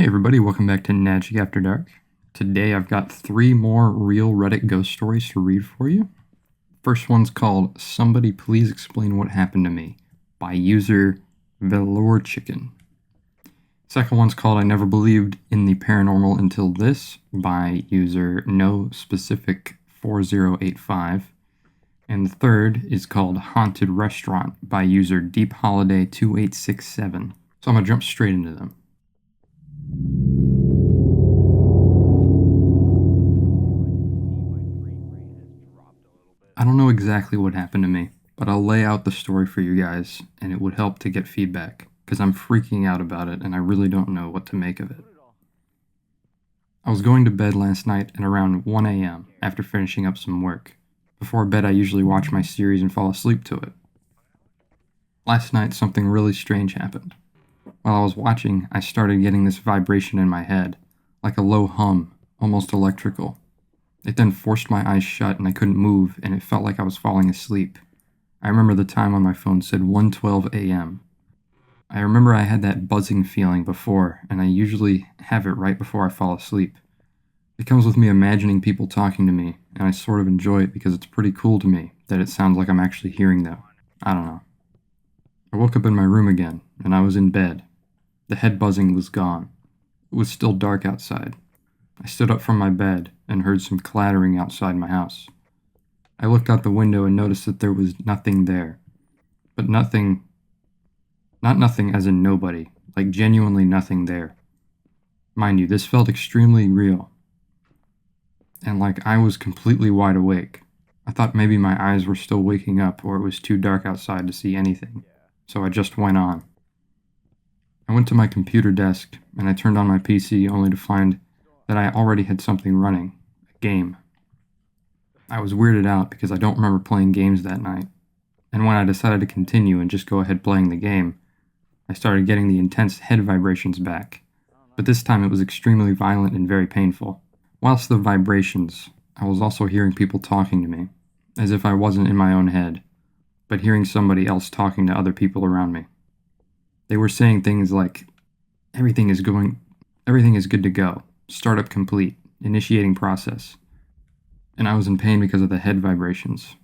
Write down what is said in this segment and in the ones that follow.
Hey everybody, welcome back to Magic After Dark. Today I've got 3 more real Reddit ghost stories to read for you. First one's called Somebody Please Explain What Happened to Me by user Velour Chicken. Second one's called I Never Believed in the Paranormal Until This by user No Specific 4085. And the third is called Haunted Restaurant by user Deep Holiday 2867. So I'm going to jump straight into them. I don't know exactly what happened to me, but I'll lay out the story for you guys, and it would help to get feedback, because I'm freaking out about it and I really don't know what to make of it. I was going to bed last night at around 1 a.m. after finishing up some work. Before bed I usually watch my series and fall asleep to it. Last night something really strange happened. While I was watching, I started getting this vibration in my head, like a low hum, almost electrical. It then forced my eyes shut and I couldn't move, and it felt like I was falling asleep. I remember the time on my phone said 1:12 a.m. I remember I had that buzzing feeling before, and I usually have it right before I fall asleep. It comes with me imagining people talking to me, and I sort of enjoy it because it's pretty cool to me that it sounds like I'm actually hearing them. I don't know. I woke up in my room again, and I was in bed. The head buzzing was gone. It was still dark outside. I stood up from my bed and heard some clattering outside my house. I looked out the window and noticed that there was nothing there. But nothing, not nothing as in nobody, like genuinely nothing there. Mind you, this felt extremely real. And like I was completely wide awake. I thought maybe my eyes were still waking up or it was too dark outside to see anything. So I just went on. I went to my computer desk and I turned on my PC only to find that I already had something running, a game. I was weirded out because I don't remember playing games that night, and when I decided to continue and just go ahead playing the game, I started getting the intense head vibrations back, but this time it was extremely violent and very painful. Whilst the vibrations, I was also hearing people talking to me, as if I wasn't in my own head, but hearing somebody else talking to other people around me. They were saying things like, everything is good to go. Startup complete. Initiating process. And I was in pain because of the head vibrations.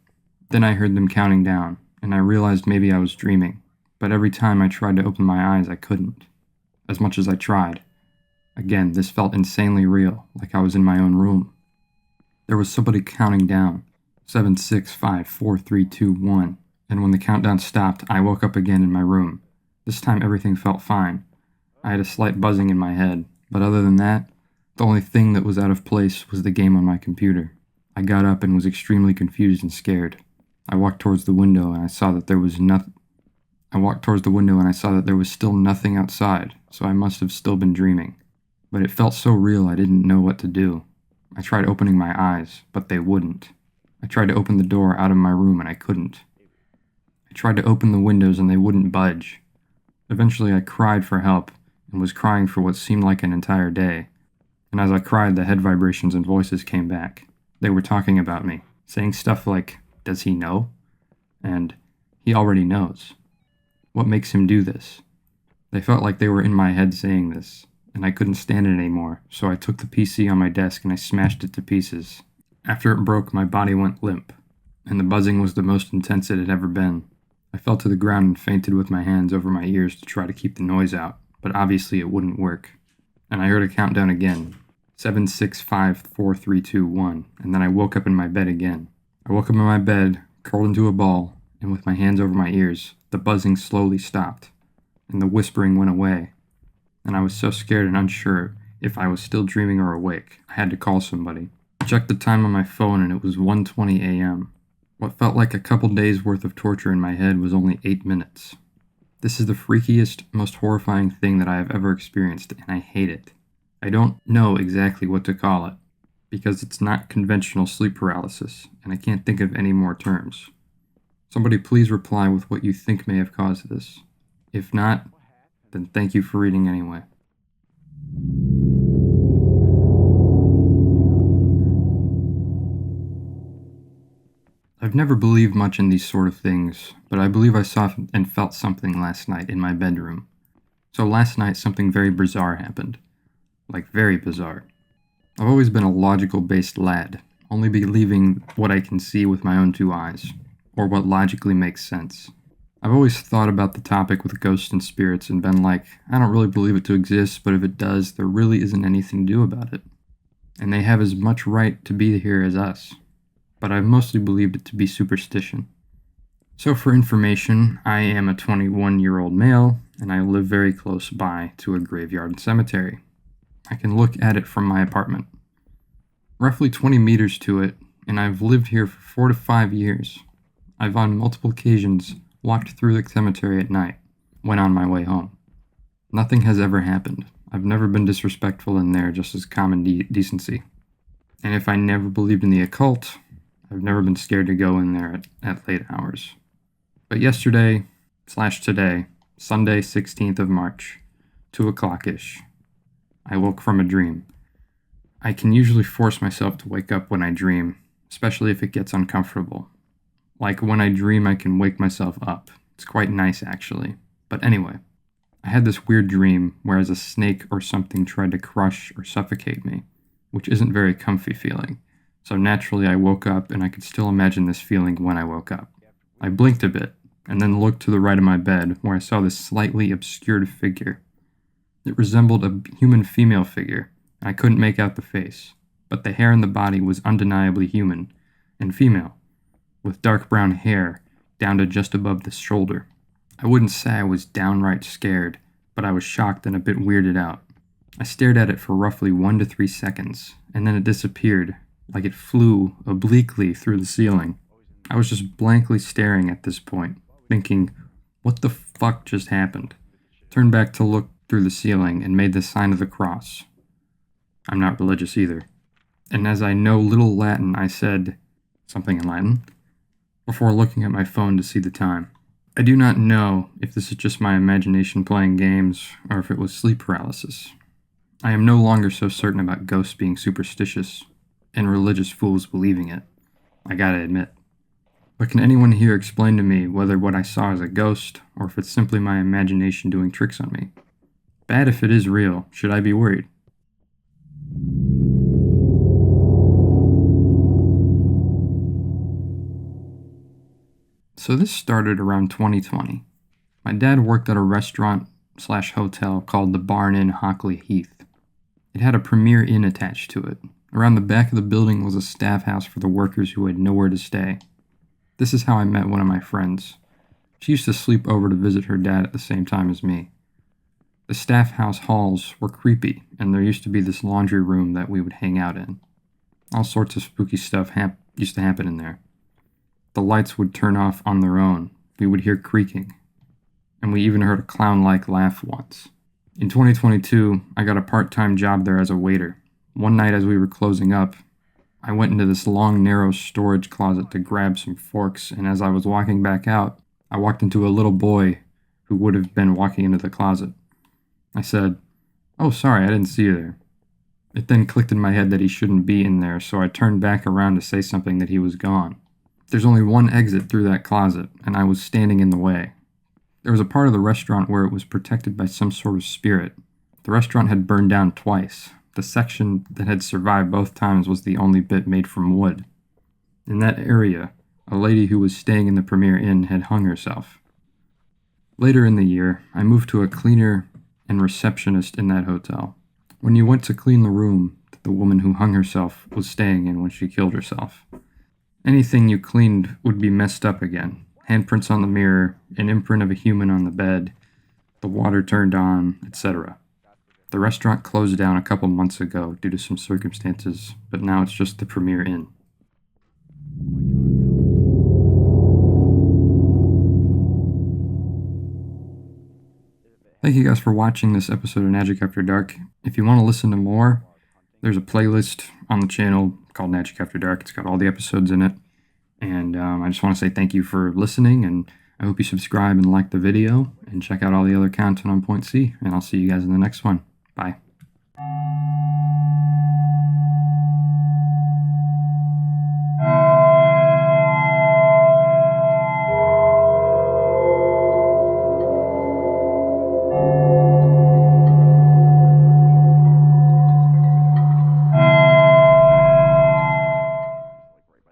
Then I heard them counting down, and I realized maybe I was dreaming, but every time I tried to open my eyes, I couldn't. As much as I tried. Again, this felt insanely real, like I was in my own room. There was somebody counting down. 7, 6, 5, 4, 3, 2, 1. And when the countdown stopped, I woke up again in my room. This time everything felt fine. I had a slight buzzing in my head, but other than that, the only thing that was out of place was the game on my computer. I got up and was extremely confused and scared. I walked towards the window and I saw that there was still nothing outside, so I must have still been dreaming. But it felt so real I didn't know what to do. I tried opening my eyes, but they wouldn't. I tried to open the door out of my room and I couldn't. I tried to open the windows and they wouldn't budge. Eventually I cried for help and was crying for what seemed like an entire day. And as I cried, the head vibrations and voices came back. They were talking about me, saying stuff like, "Does he know?" And, "He already knows. What makes him do this?" They felt like they were in my head saying this, and I couldn't stand it anymore, so I took the PC on my desk and I smashed it to pieces. After it broke, my body went limp, and the buzzing was the most intense it had ever been. I fell to the ground and fainted with my hands over my ears to try to keep the noise out, but obviously it wouldn't work. And I heard a countdown again. 7, 6, 5, 4, 3, 2, 1, and then I woke up in my bed again. I woke up in my bed, curled into a ball, and with my hands over my ears, the buzzing slowly stopped, and the whispering went away. And I was so scared and unsure if I was still dreaming or awake, I had to call somebody. I checked the time on my phone and it was 1:20 a.m. What felt like a couple days worth of torture in my head was only 8 minutes. This is the freakiest, most horrifying thing that I have ever experienced, and I hate it. I don't know exactly what to call it, because it's not conventional sleep paralysis, and I can't think of any more terms. Somebody please reply with what you think may have caused this. If not, then thank you for reading anyway. I've never believed much in these sort of things, but I believe I saw and felt something last night in my bedroom. So last night something very bizarre happened. like very bizarre. I've always been a logical-based lad, only believing what I can see with my own two eyes, or what logically makes sense. I've always thought about the topic with ghosts and spirits and been like, I don't really believe it to exist, but if it does, there really isn't anything to do about it. And they have as much right to be here as us. But I've mostly believed it to be superstition. So for information, I am a 21-year-old male, and I live very close by to a graveyard and cemetery. I can look at it from my apartment. Roughly 20 meters to it, and I've lived here for 4 to 5 years. I've on multiple occasions walked through the cemetery at night, when on my way home. Nothing has ever happened. I've never been disrespectful in there, just as common decency. And if I never believed in the occult, I've never been scared to go in there at late hours. But yesterday/today, Sunday 16th of March, 2 o'clock-ish, I woke from a dream. I can usually force myself to wake up when I dream, especially if it gets uncomfortable. Like when I dream, I can wake myself up. It's quite nice, actually. But anyway, I had this weird dream where a snake or something tried to crush or suffocate me, which isn't very comfy feeling. So naturally, I woke up and I could still imagine this feeling when I woke up. I blinked a bit and then looked to the right of my bed where I saw this slightly obscured figure. It resembled a human female figure, and I couldn't make out the face, but the hair in the body was undeniably human and female, with dark brown hair down to just above the shoulder. I wouldn't say I was downright scared, but I was shocked and a bit weirded out. I stared at it for roughly 1 to 3 seconds, and then it disappeared, like it flew obliquely through the ceiling. I was just blankly staring at this point, thinking, what the fuck just happened? Turned back to look through the ceiling and made the sign of the cross. I'm not religious either. And as I know little Latin, I said something in Latin before looking at my phone to see the time. I do not know if this is just my imagination playing games or if it was sleep paralysis. I am no longer so certain about ghosts being superstitious and religious fools believing it, I gotta admit. But can anyone here explain to me whether what I saw is a ghost or if it's simply my imagination doing tricks on me? Bad if it is real. Should I be worried? So this started around 2020. My dad worked at a restaurant/hotel called the Barn Inn Hockley Heath. It had a Premier Inn attached to it. Around the back of the building was a staff house for the workers who had nowhere to stay. This is how I met one of my friends. She used to sleep over to visit her dad at the same time as me. The staff house halls were creepy, and there used to be this laundry room that we would hang out in. All sorts of spooky stuff used to happen in there. The lights would turn off on their own. We would hear creaking. And we even heard a clown-like laugh once. In 2022, I got a part-time job there as a waiter. One night as we were closing up, I went into this long, narrow storage closet to grab some forks, and as I was walking back out, I walked into a little boy who would have been walking into the closet. I said, "Oh, sorry, I didn't see you there." It then clicked in my head that he shouldn't be in there, so I turned back around to say something that he was gone. There's only one exit through that closet, and I was standing in the way. There was a part of the restaurant where it was protected by some sort of spirit. The restaurant had burned down twice. The section that had survived both times was the only bit made from wood. In that area, a lady who was staying in the Premier Inn had hung herself. Later in the year, I moved to a cleaner and receptionist in that hotel. When you went to clean the room that the woman who hung herself was staying in when she killed herself, anything you cleaned would be messed up again. Handprints on the mirror, an imprint of a human on the bed, the water turned on, etc. The restaurant closed down a couple months ago due to some circumstances, but now it's just the Premier Inn. Thank you guys for watching this episode of Magic After Dark. If you want to listen to more, there's a playlist on the channel called Magic After Dark. It's got all the episodes in it. And I just want to say thank you for listening, and I hope you subscribe and like the video, and check out all the other content on Point C, and I'll see you guys in the next one. Bye.